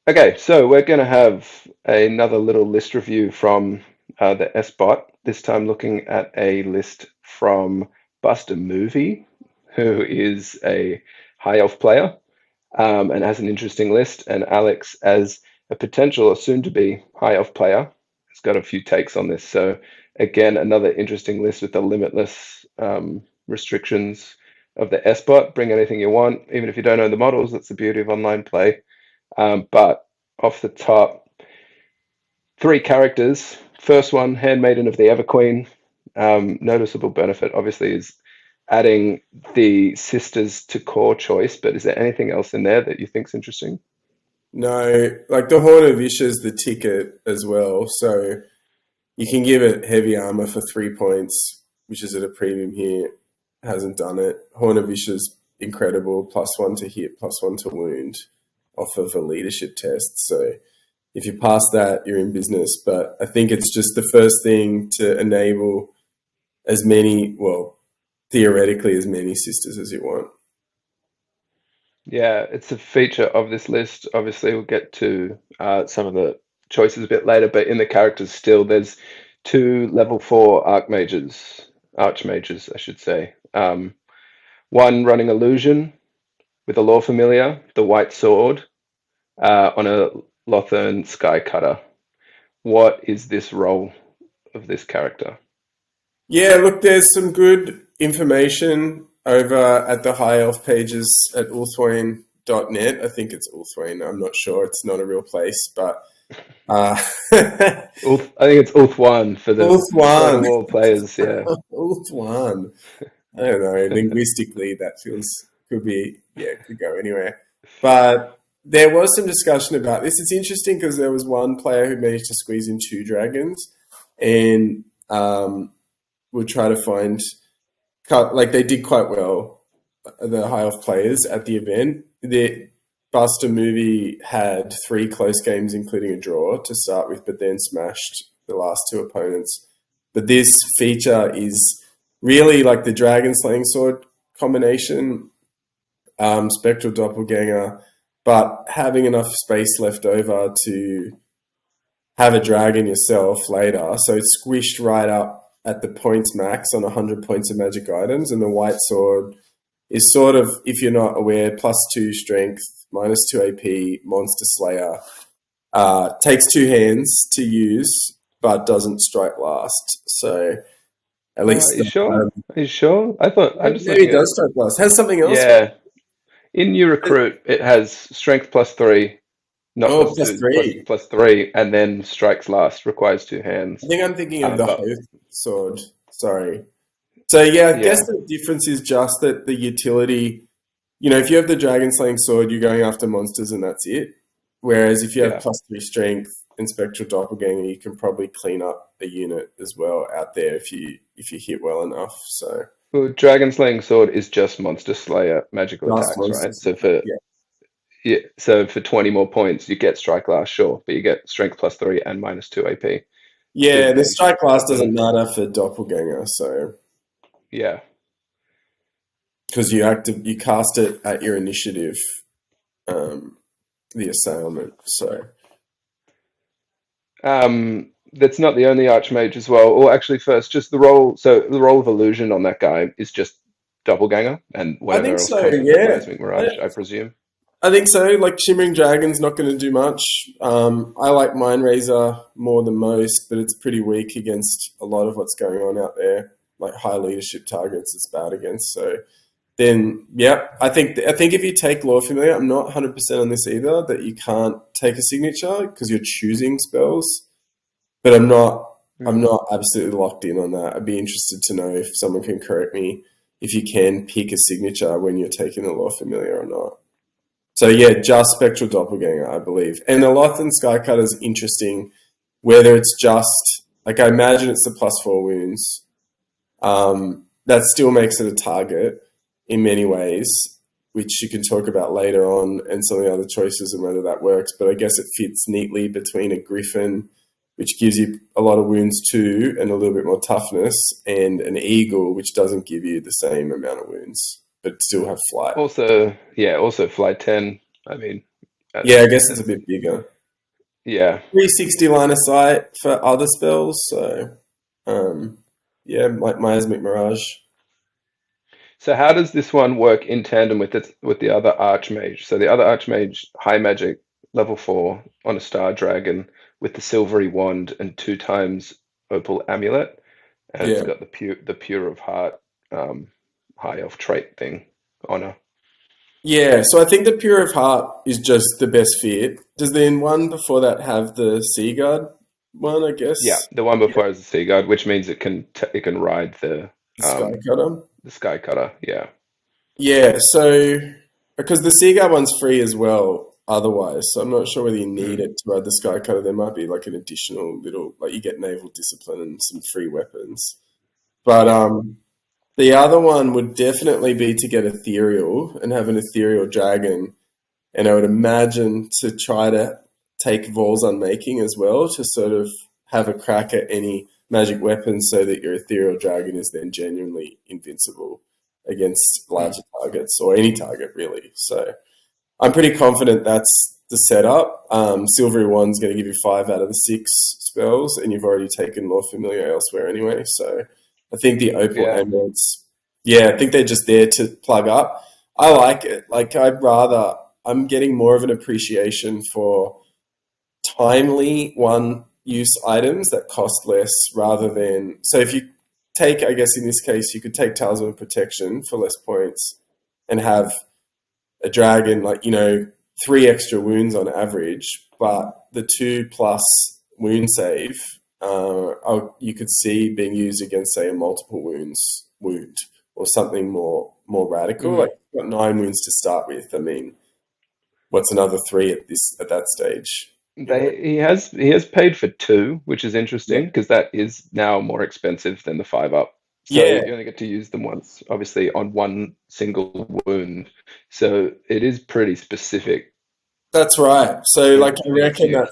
Okay, so we're going to have another little list review from the SBOT, this time looking at a list from Buster Movie, who is a high elf player and has an interesting list. And Alex, as a potential or soon to be high elf player, has got a few takes on this. So, again, another interesting list with the limitless restrictions of the SBOT. Bring anything you want, even if you don't know the models. That's the beauty of online play. But off the top, three characters. First one, Handmaiden of the Everqueen. Noticeable benefit, obviously, is adding the sisters to core choice. But is there anything else in there that you think's interesting? No, like the Horn of Ish is the ticket as well. So you can give it heavy armor for 3 points, which is at a premium here. Hasn't done it. Horn of Ish is incredible. +1 to hit, +1 to wound off of a leadership test. So if you pass that, you're in business. But I think it's just the first thing to enable as many, well, theoretically, as many sisters as you want. Yeah, it's a feature of this list. Obviously, we'll get to some of the choices a bit later, but in the characters still, there's two level 4 archmages, I should say. One running illusion with a lore familiar, the white sword, on a Lothern Skycutter. What is this role of this character? Yeah, look, there's some good information over at the High Elf pages at ulthwain.net. I think it's Ulthwain. I'm not sure. It's not a real place, but uh, I think it's Ulth 1 for the Ulthwan. Garden Wall players. Yeah, Ulthwan. I don't know. Linguistically, that feels could be could go anywhere. But there was some discussion about this. It's interesting because there was one player who managed to squeeze in two dragons, and would try to find like they did quite well. The high elf players at the event. The Buster movie had three close games, including a draw to start with, but then smashed the last two opponents. But this feature is really like the Dragon Slaying Sword combination, Spectral Doppelganger, but having enough space left over to have a dragon yourself later. So it's squished right up at the points max on 100 points of magic items, and the White Sword is sort of, if you're not aware, +2 strength, -2 AP, Monster Slayer. Takes two hands to use, but doesn't strike last. So at Are least you sure? Are you sure? I thought I'm just maybe looking it at. does strike last. Has something else? Yeah, in new recruit, it has strength +3, not Oh, plus plus two, plus three. plus three, and then strikes last, requires two I hands. think I'm thinking of the But Host Sword. Sorry. So yeah, I guess yeah, the difference is just that the utility, if you have the Dragon Slaying Sword, you're going after monsters and that's it. Whereas if you have yeah. +3 strength and Spectral Doppelganger, you can probably clean up a unit as well out there if you hit well enough. So Well, Dragon Slaying Sword is just Monster Slayer magical just attacks, right? monsters. So for Yeah. yeah, so for 20 more points, you get strike last, sure, but you get strength +3 and -2 AP to Yeah, the then strike class weapon. doesn't matter for Doppelganger, so Yeah. because you cast it at your initiative, um, the assailant. So That's not the only Archmage as well. Or actually, first, just the role. So the role of illusion on that guy is just doppelganger and I think whatever else so. comes with the Yeah, Cosmic Mirage, I presume. I think so. Like Shimmering Dragon's not going to do much. I like Mind Razor more than most, but it's pretty weak against a lot of what's going on out there. Like high leadership targets, it's bad against. So then, yeah, I think if you take Lore Familiar, I'm not 100% on this either. That you can't take a signature because you're choosing spells, but I'm not. I'm Hmm. not absolutely locked in on that. I'd be interested to know if someone can correct me if you can pick a signature when you're taking the Lore Familiar or not. So yeah, just Spectral Doppelganger, I believe. And the Lothern Skycutter is interesting, whether it's just like I imagine it's the +4 wounds. That still makes it a target in many ways, which you can talk about later on, and some of the other choices and whether that works. But I guess it fits neatly between a Griffin, which gives you a lot of wounds too, and a little bit more toughness, and an Eagle, which doesn't give you the same amount of wounds, but still have flight. Also, yeah, also fly 10. I mean, Yeah, I guess it's a And bit bigger. yeah. 360 line of sight for other spells, so um, yeah, Miasmic Mirage. So how does this one work in tandem with the other Archmage? So the other Archmage, high magic, level 4 on a Star Dragon with the silvery wand and 2 times Opal Amulet, and it's Yeah. got the Pure of Heart high elf trait thing on her. Yeah, so I think the Pure of Heart is just the best fit. Does the one before that have the Sea Guard one, I guess? Yeah, the one Yeah, before is the Sea God, which means it can ride the Sky um Cutter. the Sky Cutter. Yeah. Yeah, so because the Sea Guard one's free as well otherwise, so I'm not sure whether you need Mm, it to ride the Sky Cutter. There might be like an additional little, like you get Naval Discipline and some free weapons. But yeah. the other one would definitely be to get Ethereal and have an Ethereal Dragon. And I would imagine to try to take Vol's Unmaking as well to sort of have a crack at any magic weapons so that your Ethereal Dragon is then genuinely invincible against Mm, larger targets or any target really. So I'm pretty confident that's the setup. Silvery Wand's going to give you 5 out of the 6 spells, and you've already taken more familiar elsewhere anyway. So I think the Opal yeah. Emeralds, yeah, I think they're just there to plug up. I like it. Like I'm getting more of an appreciation for timely one use items that cost less rather than. So if you take, I guess in this case, you could take Talisman of Protection for less points and have a dragon, like, 3 extra wounds on average, but the 2+ wound save, you could see being used against, say, a multiple wounds wound or something more radical. Like, Mm. you've got 9 wounds to start with. I mean, what's another 3 at that stage? You know? He has paid for 2, which is Yeah. interesting because that is now more expensive than the 5 up. So Yeah, you only get to use them once, obviously on one single wound. So it is pretty specific that's right. So, like, I in its reckon use.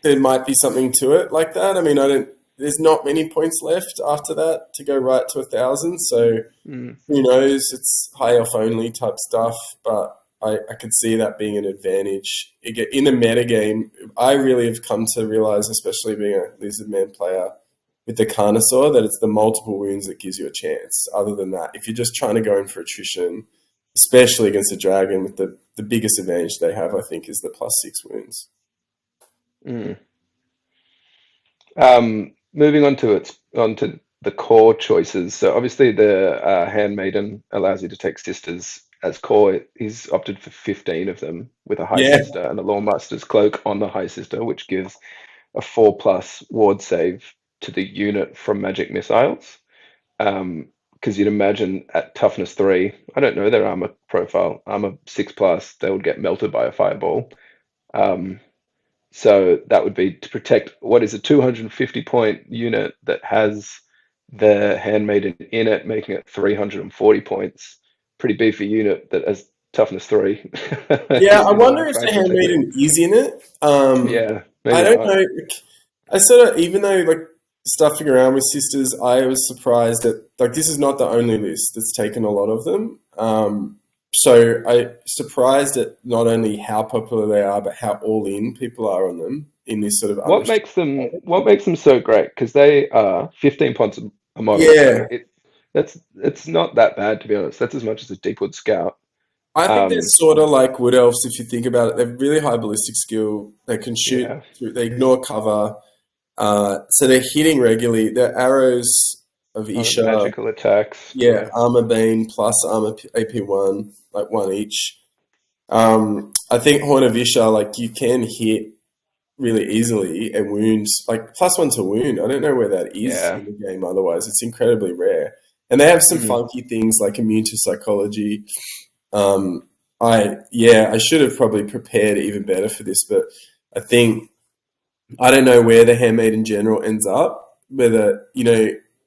there might be something to it like that. I mean, I don't. There's not many points left after that to go right to 1,000. So Mm. who knows? It's high elf only type stuff, but I could see that being an advantage. In the meta game, I really have come to realize, especially being a Lizard Man player with the Carnosaur, that it's the multiple wounds that gives you a chance. Other than that, if you're just trying to go in for attrition, especially against a dragon, with the biggest advantage they have, I think, is the +6 wounds. Mm. Moving onto the core choices. So obviously the Handmaiden allows you to take sisters as core. He's opted for 15 of them with a High Yeah, Sister and a Lawmaster's Cloak on the High Sister, which gives a 4+ ward save to the unit from magic missiles. Because you'd imagine at toughness 3, I don't know their armor profile, armor 6+, they would get melted by a fireball. Um, so that would be to protect what is a 250 point unit that has the Handmaiden in it, making it 340 points. Pretty beefy unit that has toughness 3 yeah. I is wonder what I'm if trying the to protect. handmaiden is in it. Yeah, I maybe don't not. know. I sort of, even though like stuffing around with sisters, I was surprised that like this is not the only list that's taken a lot of them. So I surprised at not only how popular they are, but how all in people are on them in this sort of unrestricted. What makes them so great? Because they are 15 points a model, so Yeah, it's not that bad to be honest. That's as much as a Deepwood Scout. I think they're Um, sort of like wood elves if you think about it. They're really high ballistic skill. They can shoot yeah, through. They ignore cover. So they're hitting regularly. They're arrows of Isha. magical attacks. Yeah, Yeah. armor bane plus armor AP1, like one each. I think Horn of Isha, like you can hit really easily and wounds, like +1 to wound. I don't know where that is Yeah. in the game otherwise. It's incredibly rare. And they have some Mm. funky things like immune to psychology. I should have probably prepared even better for this, but I think I don't know where the handmaid in general ends up. Whether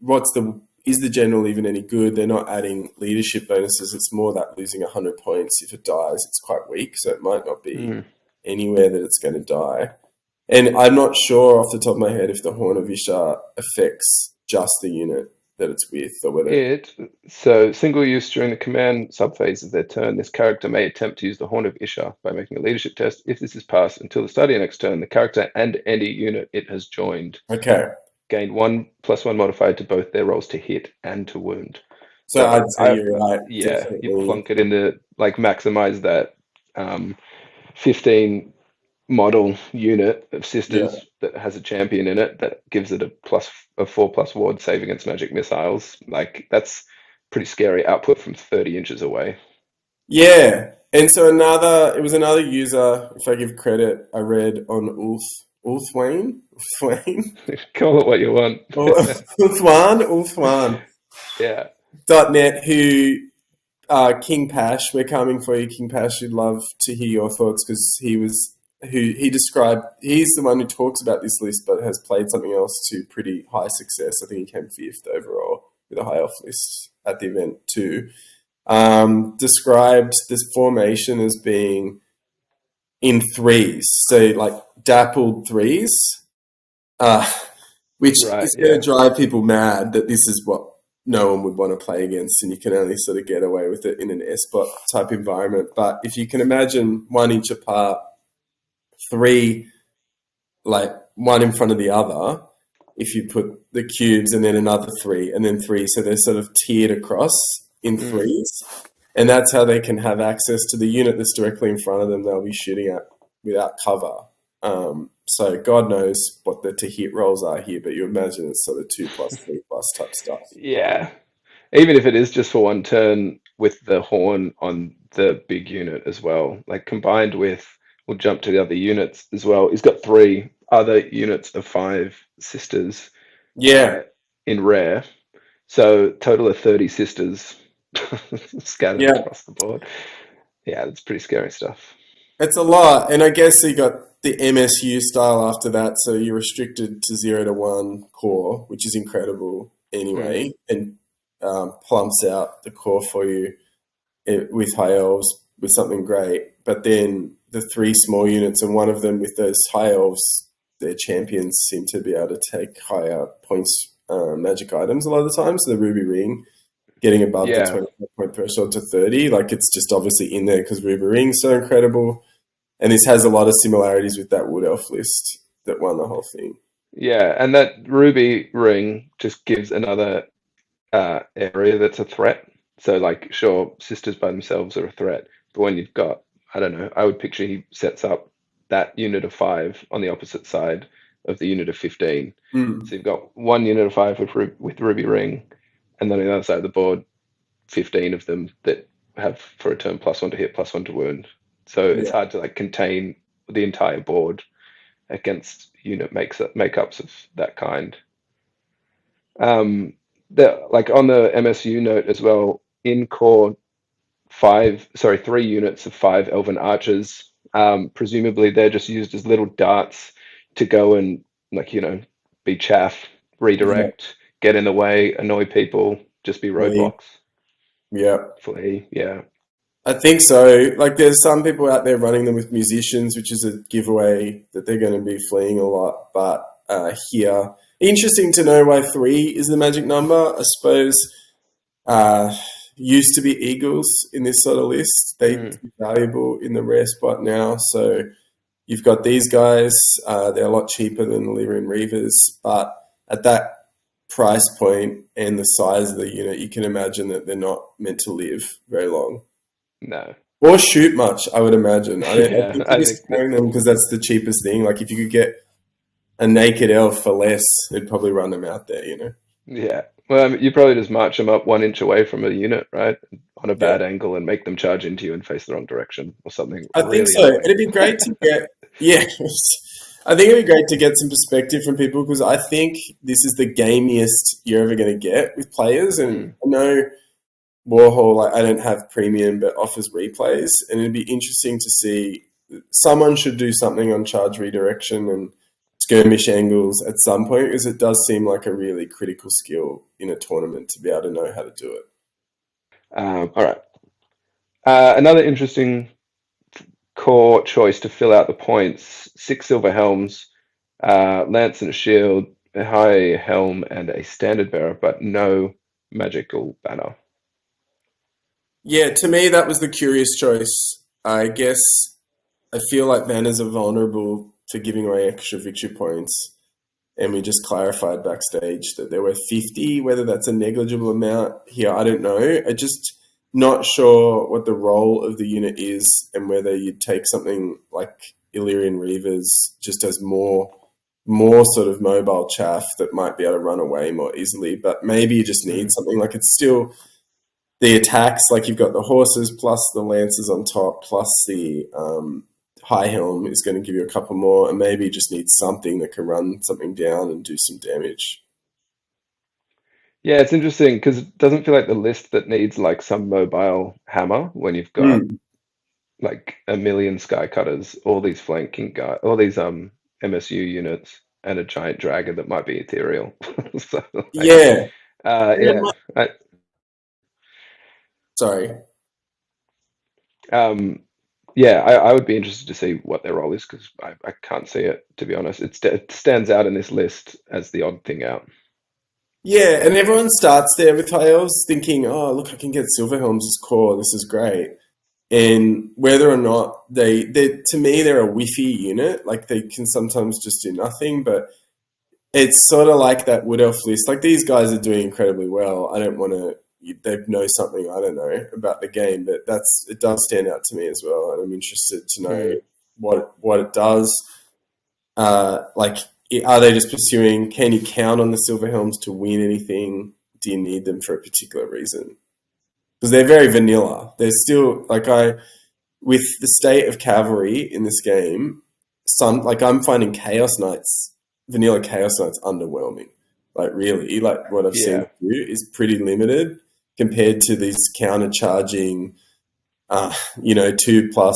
what's the is the general even any good? They're not adding leadership bonuses. It's more that losing 100 points if it dies. It's quite weak, so it might not be Mm. anywhere that it's going to die. And I'm not sure off the top of my head if the Horn of Ishar affects just the unit. that it's with, or whether. So single use during the command subphase of their turn, this character may attempt to use the Horn of Isha by making a leadership test. If this is passed, until the start of your next turn, the character and any unit it has joined Okay, gain 1+1 modifier to both their rolls to hit and to wound. so So I'd say you're right. yeah, you Definitely. plunk it in the like maximize that 15 model unit of Yeah. sisters that has a champion in it that gives it a 4+ ward save against magic missiles. Like that's pretty scary output from 30 inches away. Yeah. And so it was another user, if I give credit, I read on Ulthwane, Ulthwane, Call it what you want. Ulthwan, Yeah. .net, who, King Pash, we're coming for you, King Pash. We'd love to hear your thoughts because he described, he's the one who talks about this list but has played something else to pretty high success. I think he came fifth overall with a high elf list at the event too. Described this formation as being in threes, so like dappled threes, uh, which Right. is going Yeah. to drive people mad that this is what no one would want to play against, and you can only sort of get away with it in an SBOT type environment. But if you can imagine 1 inch apart, three, like one in front of the other, if you put the cubes and then another three and then three, so they're sort of tiered across in Mm. threes. And that's how they can have access to the unit that's directly in front of them they'll be shooting at without cover. So God knows what the to hit rolls are here, but you imagine it's sort of 2+, 3+ type stuff. Yeah. Even if it is just for one turn with the horn on the big unit as well, like combined with, we'll jump to the other units as well. He's got 3 other units of 5 sisters Yeah, uh, in rare. So total of 30 sisters scattered yeah, across the board. Yeah, that's pretty scary stuff. it's a lot. And I guess you got the MSU style after that, so you're restricted to 0 to 1 core, which is incredible Mm. anyway, and plumps out the core for you with high elves with something great. But then the 3 small units, and one of them with those high elves, their champions seem to be able to take higher points, magic items a lot of the time. So the Ruby Ring getting above the Yeah, 25 point threshold to 30, like it's just obviously in there because Ruby Ring's so incredible. And this has a lot of similarities with that Wood Elf list that won the whole thing. yeah, and that ruby ring just gives another area that's a threat. So, like, sure, sisters by themselves are a threat, but when you've got, I don't know, I would picture he sets up that unit of 5 on the opposite side of the unit of 15. Mm. So you've got one unit of 5 with ruby ring, and then on the other side of the board, 15 of them that have for a turn +1 to hit, +1 to wound. So it's Yeah. hard to like contain the entire board against unit makeups of that kind. Um, like on the MSU note as well, in core 3 units of 5 elven archers. Presumably they're just used as little darts to go and like be chaff, Yeah. redirect, get in the way, annoy people, just be Flee. roadblocks. Yeah. Flee, yeah. I think so. Like, there's some people out there running them with musicians, which is a giveaway that they're going to be fleeing a lot. But here, interesting to know why 3 is the magic number. I suppose uh, used to be eagles in this sort of list. They Mm, are valuable in the rare spot now. So you've got these guys. They're a lot cheaper than the Lyrian Reavers, but at that price point and the size of the unit, you can imagine that they're not meant to live very long no. or shoot much. I would imagine. I Yeah, think you'd I be think that. sparing them because that's the cheapest thing. Like if you could get a naked elf for less, they'd probably run them out there. Yeah. Well, I mean, you probably just march them up 1 inch away from a unit, right? On a Yeah, bad angle and make them charge into you and face the wrong direction or something I think really so. annoying. It'd be great to get. Yeah, I think it'd be great to get some perspective from people because I think this is the gamiest you're ever going to get with players. And Mm, I know Warhol, like, I don't have premium, but offers replays, and it'd be interesting to see. Someone should do something on charge redirection and skirmish angles at some point because it does seem like a really critical skill in a tournament to be able to know how to do it. all right. Another interesting core choice to fill out the points: 6 silver helms, lance and a shield. a high helm and a standard bearer, but no magical banner. Yeah, to me, that was the curious choice. I guess I feel like banners are vulnerable to giving away extra victory points. And we just clarified backstage that there were 50. Whether that's a negligible amount here, I don't know. I just not sure what the role of the unit is and whether you'd take something like Illyrian Reavers just as more sort of mobile chaff that might be able to run away more easily. But maybe you just need Mm. something like it's still the attacks, like you've got the horses plus the lances on top plus the high helm is going to give you a couple more, and maybe you just need something that can run something down and do some damage. Yeah, it's interesting because it doesn't feel like the list that needs like some mobile hammer when you've got Mm. like a million sky cutters, all these flanking guys, all these MSU units, and a giant dragon that might be ethereal. So like, Yeah, and it yeah, might, sorry. um, yeah, I would be interested to see what their role is because I can't see it to be honest. It stands out in this list as the odd thing out. Yeah, and everyone starts there with high elves thinking, "Oh, look, I can get silver helms as core. This is great." And whether or not they to me, they're a whiffy unit. Like they can sometimes just do nothing, but it's sort of like that Wood Elf list. Like these guys are doing incredibly well. I don't want to. They know something I don't know about the game, but it does stand out to me as well, and I'm interested to know Mm. what it does. Like, are they just pursuing? Can you count on the Silver Helms to win anything? Do you need them for a particular reason? Because they're very vanilla. They're still like with the state of cavalry in this game, some like I'm finding Chaos Knights, vanilla Chaos Knights underwhelming. Like really, like what I've seen Yeah, them do is pretty limited compared to these countercharging, 2+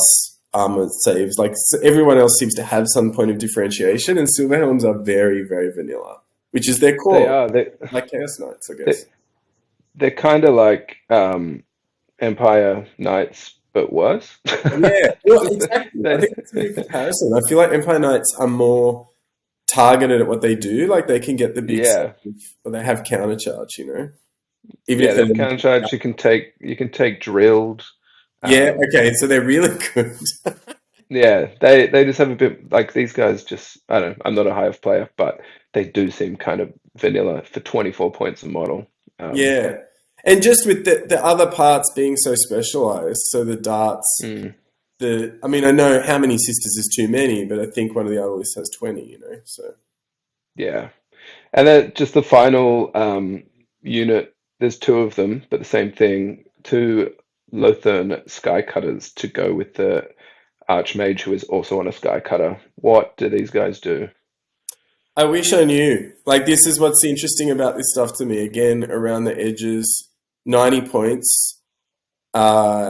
armor saves. Like everyone else seems to have some point of differentiation, and Silverhelms are very, very vanilla, which is their they core, are. like Chaos Knights, I They guess. they're kind of like Empire Knights, but worse. Yeah, well, exactly. I They, think that's a good comparison. I feel like Empire Knights are more targeted at what they do. Like they can get the big yeah, save, or they have countercharge. Even yeah. if They they're have counter charge. You can take drilled. yeah, Um, okay, so they're really good. yeah, they just have a bit like these guys. Just I don't know. I'm not a Hive player, but they do seem kind of vanilla for 24 points a model. Um, Yeah. And just with the other parts being so specialized, so the darts, mm, I mean, I know how many sisters is too many, but I think one of the other lists has 20. So yeah, and then just the final unit. There's two of them, but the same thing. Two Lothern Sky Cutters to go with the Archmage, who is also on a Sky Cutter. What do these guys do? I wish I knew. Like, this is what's interesting about this stuff to me. Again, around the edges, 90 points.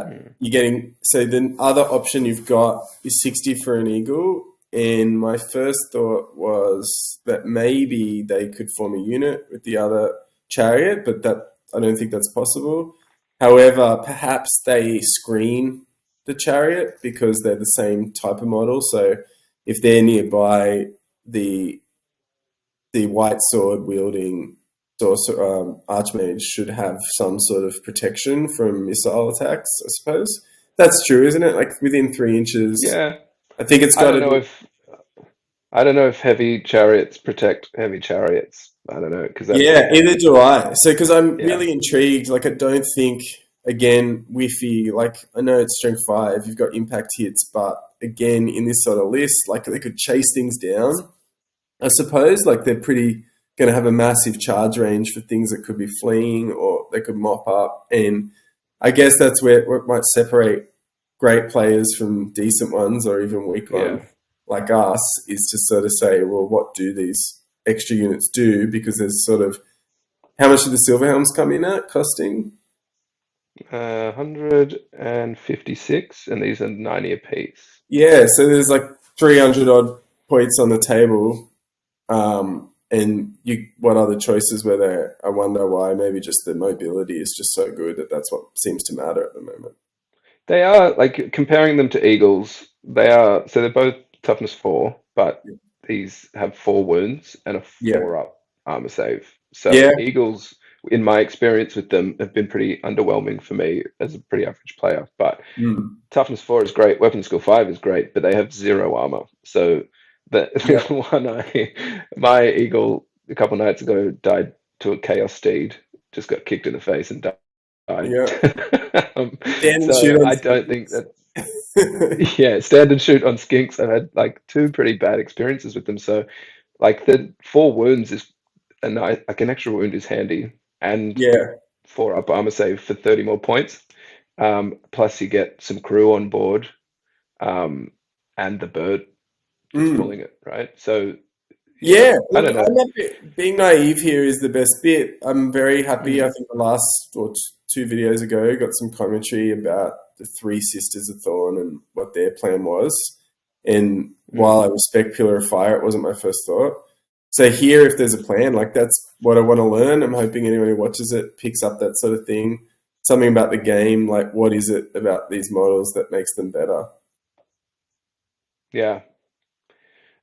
Mm, You're getting, so the other option you've got is 60 for an eagle. And my first thought was that maybe they could form a unit with the other chariot, but that I don't think that's possible. However, perhaps they screen the chariot because they're the same type of model. So if they're nearby, the the white sword wielding archmage should have some sort of protection from missile attacks. I suppose that's true, isn't it? Like within 3 inches. yeah, I think it's I got don't to know be. if I don't know if heavy chariots protect heavy chariots. I don't know because that's Yeah, either do I. So because I'm yeah, really intrigued. Like I don't think again Wi-Fi. Like I know it's strength 5. You've got impact hits, but again in this sort of list, like they could chase things down. I suppose like they're pretty going to have a massive charge range for things that could be fleeing or they could mop up. And I guess that's where it might separate great players from decent ones or even weak ones yeah. like us is to sort of say, well, what do these extra units do? Because there's sort of how much do the silver helms come in at costing? 156, and these are 90 apiece. Yeah, so there's like 300 odd points on the table. And what other choices were there? I wonder why. Maybe just the mobility is just so good that that's what seems to matter at the moment. They are like comparing them to eagles. They are so they're both toughness 4, but these have 4 wounds and a Yeah, 4 up. armor save. So Yeah. Eagles, in my experience with them, have been pretty underwhelming for me as a pretty average player. But Mm. toughness 4 is great, weapon skill 5 is great, but they have 0 armor. So the Yeah. one my Eagle a couple nights ago died to a chaos steed, just got kicked in the face and died. Yeah. um, Stand and shoot so on I don't think sticks. that yeah, stand and shoot on skinks. I've had like 2 pretty bad experiences with them. So like the 4 wounds is like an extra wound is handy, and Yeah. 4 up armor save for 30 more points. Plus you get some crew on board, um, and the bird just Mm. pulling it, right? So yeah, Yeah, I look, don't know. I'm not being naive here is the best bit. I'm very happy. I Mm, think the last or two videos ago got some commentary about the three sisters of Thorn and what their plan was. And while mm, I respect Pillar of Fire, it wasn't my first thought. So here, if there's a plan, like that's what I want to learn. I'm hoping anyone who watches it picks up that sort of thing. Something about the game, like what is it about these models that makes them better? yeah.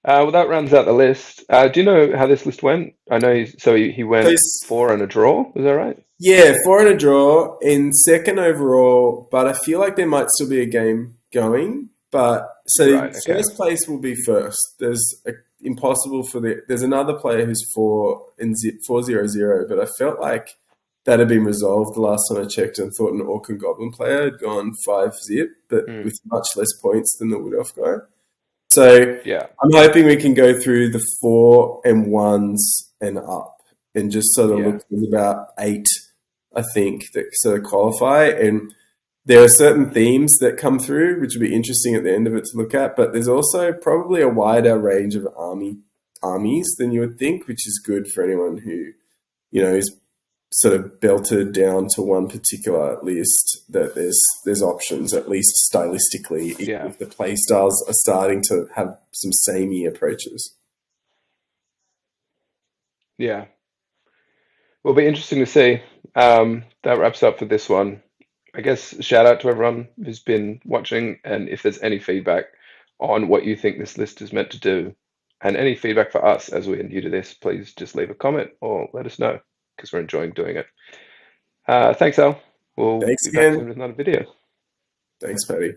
Well, that rounds out the list. Do you know how this list went? I know he So went 4 and a draw. Was that right? yeah, four and a draw in second overall, but I feel like there might still be a game going. But so Right. Okay. first place will be first. Impossible for there's another player who's 4-0-0, but I felt like that had been resolved the last time I checked and thought an Orc and Goblin player had gone 5-0, but Mm, with much less points than the Wood Elf guy. So yeah. I'm hoping we can go through the 4 and 1s and up and just sort of Yeah. look at about 8, I think, that sort of qualify. And there are certain themes that come through, which would be interesting at the end of it to look at. But there's also probably a wider range of armies than you would think, which is good for anyone who, is sort of belted down to one particular list. That there's options, at least stylistically, even Yeah. if the play styles are starting to have some samey approaches. Yeah. Will be interesting to see. That wraps up for this one. I guess shout out to everyone who's been watching, and if there's any feedback on what you think this list is meant to do, and any feedback for us as we're new to this, please just leave a comment or let us know because we're enjoying doing it. Thanks, Al. We'll Thanks be back again. soon with another video. Thanks, Paddy.